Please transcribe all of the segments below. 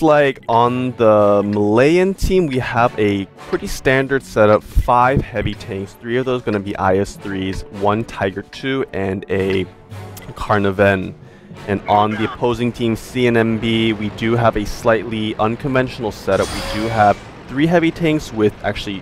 like on the Malayan team, we have a pretty standard setup, 5 heavy tanks. 3 of those going to be IS-3s, 1 Tiger 2, and a Carniven. And on the opposing team, CNMB, we do have a slightly unconventional setup. We do have 3 heavy tanks with actually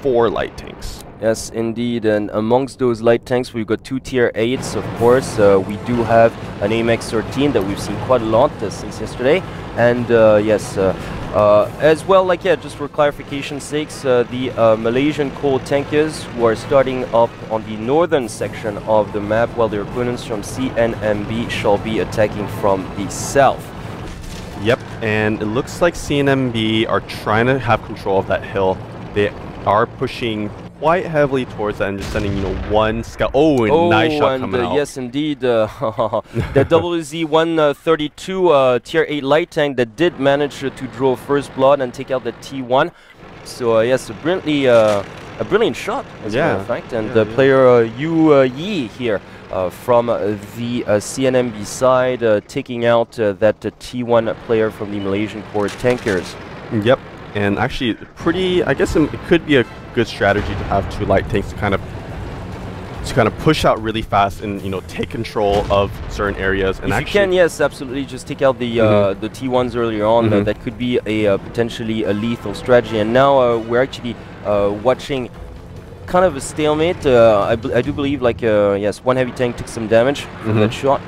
4 light tanks. Yes, indeed, and amongst those light tanks, we've got 2 tier 8s, of course. We do have an AMX-13 that we've seen quite a lot since yesterday. And yes, as well, like, yeah, just for clarification's sakes, the Malaysian core tankers who are starting up on the northern section of the map, while their opponents from CNMB shall be attacking from the south. Yep, and it looks like CNMB are trying to have control of that hill. They are pushing quite heavily towards that and just sending, you know, 1 scout. Oh, nice shot coming out. Yes, indeed. The Ro32 tier 8 light tank that did manage to draw first blood and take out the T1. So yes, a brilliant shot, as a matter of fact. And player Yu Yi here from the CNMB side, taking out that T1 player from the Malaysian core tankers. Yep. And actually, pretty, I guess it could be a good strategy to have 2 light tanks to kind of push out really fast and, you know, take control of certain areas. And if you can, yes, absolutely, just take out the the T1s earlier on. That could be a potentially a lethal strategy. And now we're actually watching kind of a stalemate. I do believe, like, yes, 1 heavy tank took some damage from that shot.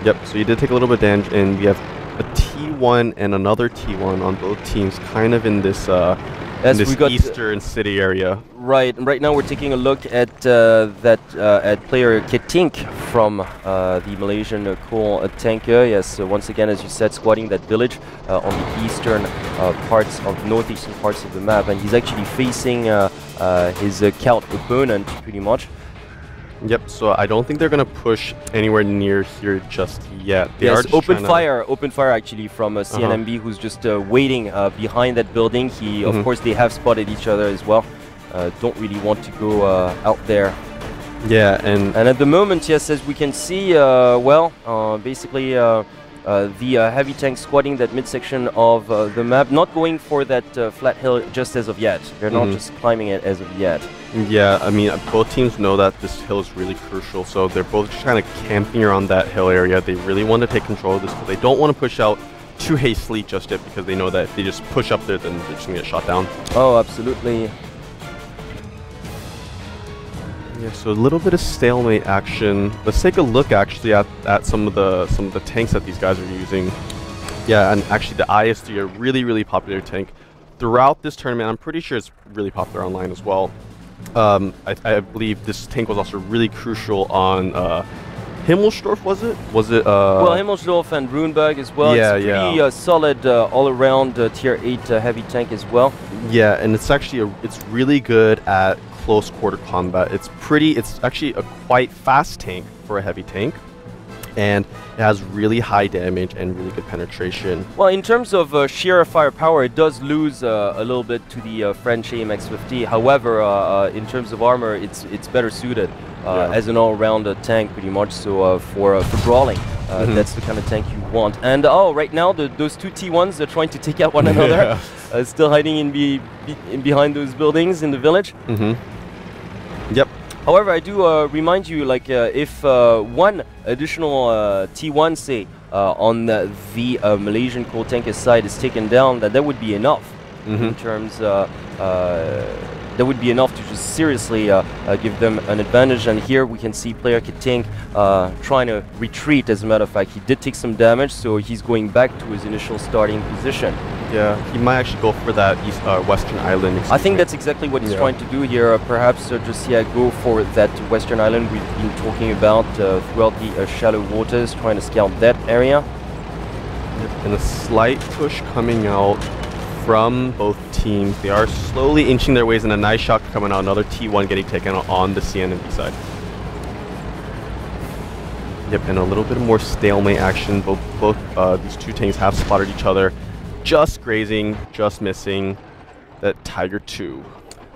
Yep. So you did take a little bit of damage, and we have a T1 and another T1 on both teams, kind of in this eastern city area. Right. Right now we're taking a look at at player Ketink from the Malaysian core tanker. Yes, once again, as you said, squatting that village on the eastern northeastern parts of the map, and he's actually facing his Kaut opponent pretty much. Yep, so I don't think they're going to push anywhere near here just yet. They yes, open fire actually from CNMB, who's just waiting behind that building. He, of course, they have spotted each other as well. Don't really want to go out there. Yeah, and at the moment, yes, as we can see, basically the heavy tank squatting that midsection of the map, not going for that flat hill just as of yet. They're not just climbing it as of yet. Yeah, I mean, both teams know that this hill is really crucial, so they're both just kind of camping around that hill area. They really want to take control of this, but they don't want to push out too hastily just yet, because they know that if they just push up there, then they're just going to get shot down. Oh, absolutely. Yeah, so a little bit of stalemate action. Let's take a look actually at some of the tanks that these guys are using. Yeah, and actually the IS-3 are really popular tank throughout this tournament. I'm pretty sure it's really popular online as well. I believe this tank was also really crucial on Himmelsdorf, was it? Well, Himmelsdorf and Runeberg as well. Yeah, it's pretty solid all-around tier 8 heavy tank as well. Yeah, and it's actually it's really good at close quarter combat. It's actually a quite fast tank for a heavy tank, and it has really high damage and really good penetration. Well, in terms of sheer firepower, it does lose a little bit to the French AMX-50. However, in terms of armor, it's better suited as an all-round tank, pretty much. So for brawling, that's the kind of tank you want. And right now those 2 T1s are trying to take out one another, still hiding in behind those buildings in the village. Yep. However, I do remind you, like, if 1 additional T1, say, on the Malaysian core tanker side is taken down, that would be enough in terms that would be enough to just seriously give them an advantage. And here we can see player Ketink trying to retreat. As a matter of fact, he did take some damage, so he's going back to his initial starting position. Yeah, he might actually go for that Western Island. I think that's exactly what he's trying to do here. Perhaps just go for that Western Island we've been talking about throughout the shallow waters, trying to scout that area. And a slight push coming out from both teams. They are slowly inching their ways, and a nice shot coming out. Another T1 getting taken out on the CNMB side. Yep, and a little bit more stalemate action. Both these 2 tanks have spotted each other. Just grazing, just missing that Tiger 2.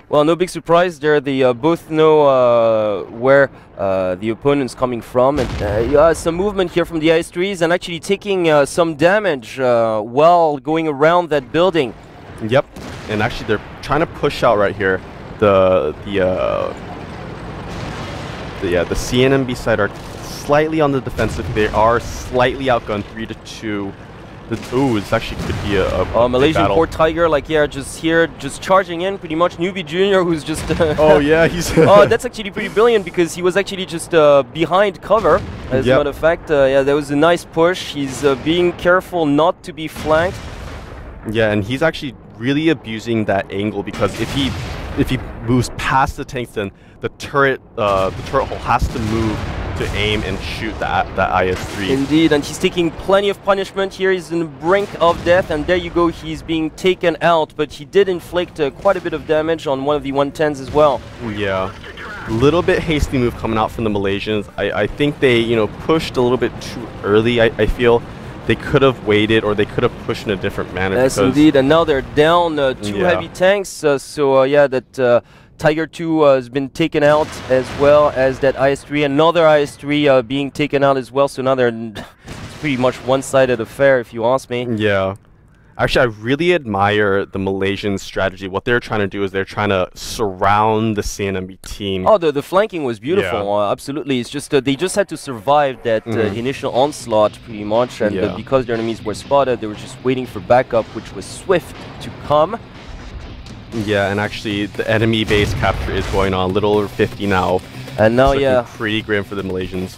Well, no big surprise there. They both know where the opponent's coming from, and yeah, some movement here from the IS-3s and actually taking some damage while going around that building. Yep, and actually they're trying to push out right here. The CNMB side are slightly on the defensive. They are slightly outgunned 3-2. Ooh, this actually could be a Malaysian Port Tiger, like, yeah, just here, just charging in pretty much. Newbie Jr., who's just... oh, yeah, he's... oh, that's actually pretty brilliant because he was actually just behind cover, as a matter of fact. Yeah, that was a nice push. He's being careful not to be flanked. Yeah, and he's actually really abusing that angle because if he moves past the tanks, then the turret hole has to move to aim and shoot that IS-3. Indeed, and he's taking plenty of punishment here. He's on the brink of death, and there you go, he's being taken out, but he did inflict quite a bit of damage on one of the 110s as well. Yeah, little bit hasty move coming out from the Malaysians. I think they, you know, pushed a little bit too early. I feel they could have waited, or they could have pushed in a different manner. Yes, indeed, and now they're down 2 heavy tanks, so yeah, that Tiger 2 has been taken out, as well as that IS-3, another IS-3 being taken out as well, so now they're it's pretty much one-sided affair, if you ask me. Yeah. Actually, I really admire the Malaysian strategy. What they're trying to do is they're trying to surround the CNMB team. Oh, the flanking was beautiful, absolutely. It's just they just had to survive that initial onslaught, pretty much, and because their enemies were spotted, they were just waiting for backup, which was swift to come. Yeah, and actually the enemy base capture is going on, a little over 50 now. And now, pretty grim for the Malaysians.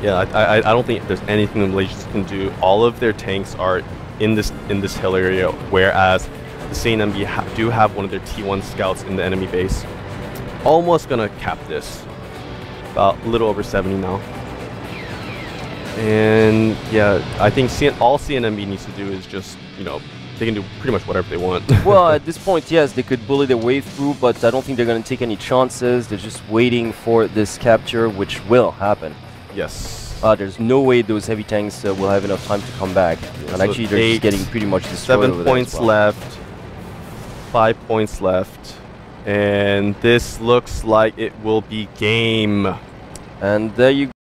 Yeah, I don't think there's anything the Malaysians can do. All of their tanks are in this hill area, whereas the CNMB do have one of their T1 scouts in the enemy base. Almost gonna cap this. About a little over 70 now. And yeah, I think all CNMB needs to do is just, you know, they can do pretty much whatever they want. Well, at this point, yes, they could bully their way through, but I don't think they're going to take any chances. They're just waiting for this capture, which will happen. Yes. There's no way those heavy tanks will have enough time to come back. Yeah, and so actually, they're just getting pretty much destroyed. 7 points left. 5 points left. And this looks like it will be game. And there you go.